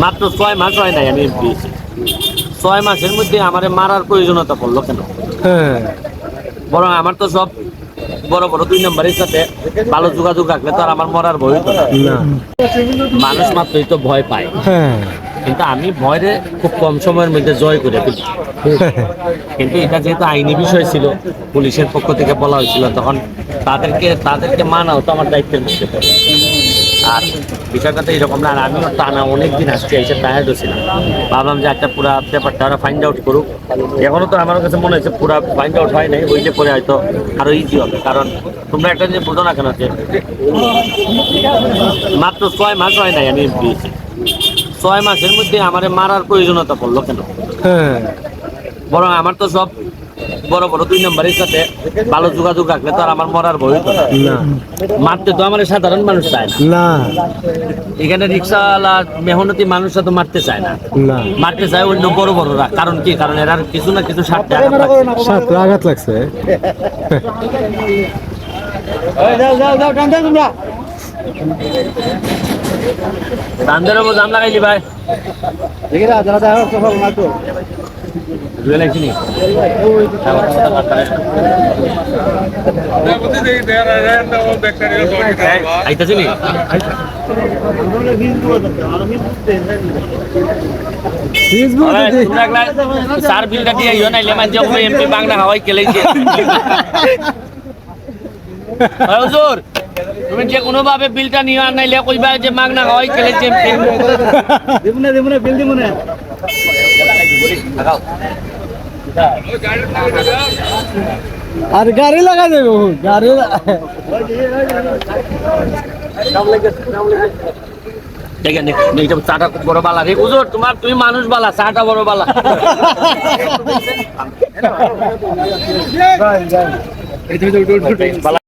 মাত্র 6 মাস হয় নাই আমি এমপি হয়েছি। 6 মাসের মধ্যে আমার মারার প্রয়োজনীয়তা পড়লো কেন? হ্যাঁ বরং আমার তো সব বড় বড় 2 নম্বরের সাথে ভালো যোগাযোগ রাখলে তো আর আমার মরার ভয় হতো না। না মানুষ মাত্রই তো ভয় পায়, হ্যাঁ কিন্তু আমি ভয়রে খুব কম সময়ের মধ্যে জয় করে ফেলি। কিন্তু এটা যেহেতু আইনি বিষয় ছিল, পুলিশের পক্ষ থেকে বলা হয়েছিল, তখন তাদেরকে মানাও তো আমার দায়িত্বের মধ্যে পড়ে। আর বিষয়টা তো এরকম না। আর আমিও টানা অনেকদিন আসছি, এসে টায়ার্ড ছিলাম। ভাবলাম যে একটা পুরা ব্যাপারটা ওরা ফাইন্ড আউট করুক। এখনো তো আমার কাছে মনে হচ্ছে পুরা ফাইন্ড আউট হয় নাই, হইলে পরে হয়তো আরো ইজি হবে। কারণ তোমরা একটা যে বুঝো না কেন যে মাত্র 6 মাস হয় নাই আমি এমপি হয়েছি। 6 মাসের মধ্যে আমার মারার প্রয়োজনীয়তা পড়লো কেন? হ্যাঁ বরং আমার তো সব বড় বড় 2 নম্বরের সাথে ভালো যোগাযোগ রাখলে তো আর আমার মরার ভয় হতো না। না মারতে তো আমার সাধারণ মানুষ চায় না। না এখানে রিক্সাওয়ালা মেহনতি মানুষরা তো মারতে চায় না, না মারতে চায় অন্য বড় বড়রা। কারণ কি? কারণ এরা কিছু না কিছু স্বার্থে সাথে আঘাত লাগছে। দান্দের ওপর দাম লাগাইলি ভাই, লাগছি নি আইতাছি নি সার বিলটা দিয়ে ইয়ে নাইলে মানে এমপি বাংলা হাওয়াই খেলেছে। হুজুর, তুমি যে কোনো ভাবে বিলটা নিয়ে আর নাইলে কইবা যে মাগনা হাওয়াই খেলেছে এমপি। দেবুনে বিল দিবুনে আর গাড়ি লাগা দেবো গাড়ি দেখেন এইসব চাটা বড় বালা রে হুজুর, তুমি মানুষ বালা, চাটা বড় বালা। বালা